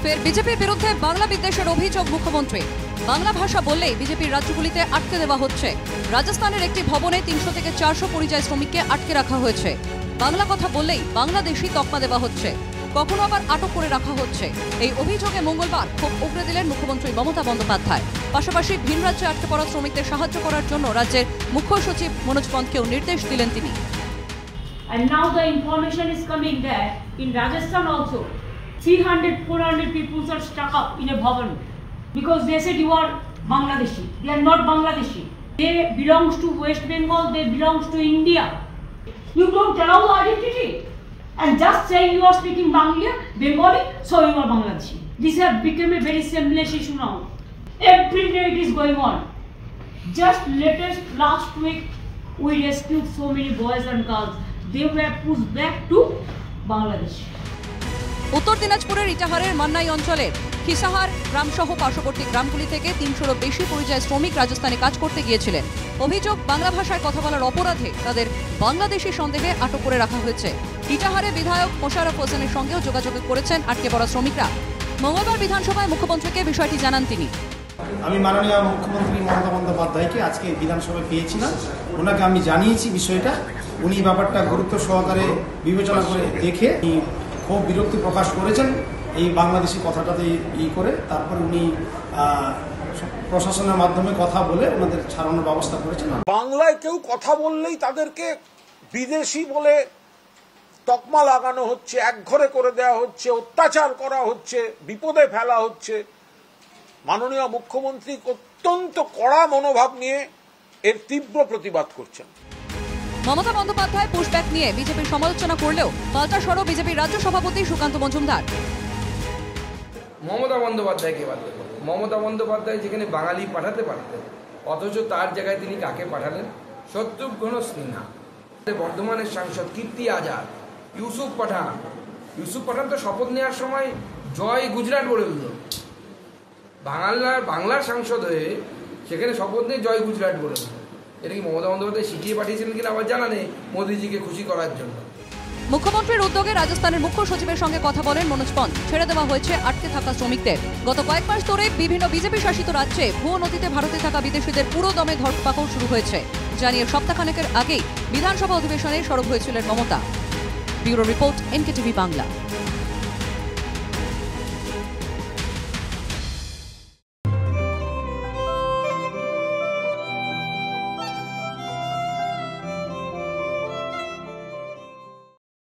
ফের বিজেপির বিরুদ্ধে বাংলা বিদ্বেষের অভিযোগ মুখ্যমন্ত্রী। বাংলা ভাষা বললেই বিজেপির রাজ্যগুলিতে আটকে দেওয়া হচ্ছে। রাজস্থানের একটি ভবনে 300 থেকে 400 পরিযায়ী শ্রমিককে আটকে রাখা হয়েছে। বাংলা কথা বললেই বাংলাদেশি তকমা দেওয়া হচ্ছে, কখনো আবার আটক করে রাখা হচ্ছে। এই অভিযোগে মঙ্গলবার ক্ষোভ উগরে দিলেন মুখ্যমন্ত্রী মমতা বন্দ্যোপাধ্যায়। পাশাপাশি ভিন রাজ্যে আটকে পড়া শ্রমিকদের সাহায্য করার জন্য রাজ্যের মুখ্য সচিব মনোজ পন্তকেও নির্দেশ দিলেন তিনি। And now the information is coming that in Rajasthan also 300-400 people are stuck up in a bhavan because they said you are Bangladeshi. They are not Bangladeshi. They belongs to West Bengal. They belongs to India. You don't allow the identity and just saying you are speaking Bengali, so you are Bangladeshi. This has become a very seamless issue now. Every day it is going on. Just last week we rescued so many boys and girls. They were pushed back to Bangladesh. উত্তর দিনাজপুরের ইটাহারের মান্নাই অঞ্চলের খিসাহার গ্রামসহ পার্শ্ববর্তী গ্রামগুলি থেকে 300-র বেশি পরিযায়ী শ্রমিক রাজস্থানে কাজ করতে গিয়েছিলেন। অভিযোগ, বাংলা ভাষায় কথা বলার অপরাধে তাদের বাংলাদেশি সন্দেহে আটক করে রাখা হয়েছে। ইটাহারে বিধায়ক মোশাররফ হোসেনের সঙ্গেও যোগাযোগ করেছেন আটকে পড়া শ্রমিকরা। মঙ্গলবার বিধানসভায় মুখ্যমন্ত্রীকে বিষয়টি জানান তিনি। আমি মাননীয় মুখ্যমন্ত্রী মমতা বন্দ্যোপাধ্যায়কে আজকে বিধানসভায় পেয়েছিলাম, ওনাকে আমি জানিয়েছি বিষয়টা। উনি ব্যাপারটা গুরুত্ব সহকারে বিবেচনা করে দেখে খুব বিরক্তি প্রকাশ করেছেন এই বাংলাদেশি কথাটাতে করে। তারপরে উনি প্রশাসনের মাধ্যমে কথা বলে ওনাদের ছাড়ানোর ব্যবস্থা করেছেন। বাংলায় কেউ কথা বললেই তাদেরকে বিদেশি বলে তকমা লাগানো হচ্ছে, একঘরে করে দেওয়া হচ্ছে, অত্যাচার করা হচ্ছে, বিপদে ফেলা হচ্ছে। মাননীয় মুখ্যমন্ত্রী অত্যন্ত কড়া মনোভাব নিয়ে এর তীব্র প্রতিবাদ করছেন। মমতা বন্দ্যোপাধ্যায় পুশব্যাক নিয়ে বিজেপির সমালোচনা করলেও পাল্টা সরব বিজেপির রাজ্য সভাপতি সুকান্ত মজুমদার। মমতা বন্দ্যোপাধ্যায়কে বাদ দেব। মমতা বন্দ্যোপাধ্যায় যেখানে বাঙালি পাঠাতে পারতেন, অথচ তার জায়গায় তিনি কাকে পাঠালেন? শত্রুঘ্ন সিনহা। বর্ধমানের সাংসদ কীর্তি আজাদ, ইউসুফ পাঠান তো শপথ নেওয়ার সময় জয় গুজরাট বলে দিল। বাংলার সাংসদ হয়ে সেখানে শপথ নিয়ে জয় গুজরাট বলে দিল। এটা কি মমতা বন্দ্যোপাধ্যায় শিখিয়ে পাঠিয়েছিলেন কিনা আমার জানা নেই, মোদীজিকে খুশি করার জন্য। মুখ্যমন্ত্রীর উদ্যোগে রাজস্থানের মুখ্য সচিবের সঙ্গে কথা বলেন মনোজ পন্ত। ছেড়ে দেওয়া হয়েছে আটকে থাকা শ্রমিকদের। গত কয়েক মাস ধরে বিভিন্ন বিজেপি শাসিত রাজ্যে ভুয়ো নথিতে ভারতে থাকা বিদেশিদের পুরো দমে ধরপাকড় শুরু হয়েছে। জানিয়ে সপ্তাহখানেকের আগেই বিধানসভা অধিবেশনে সরব হয়েছিলেন Mamata. Bureau report, NKTV Bangla.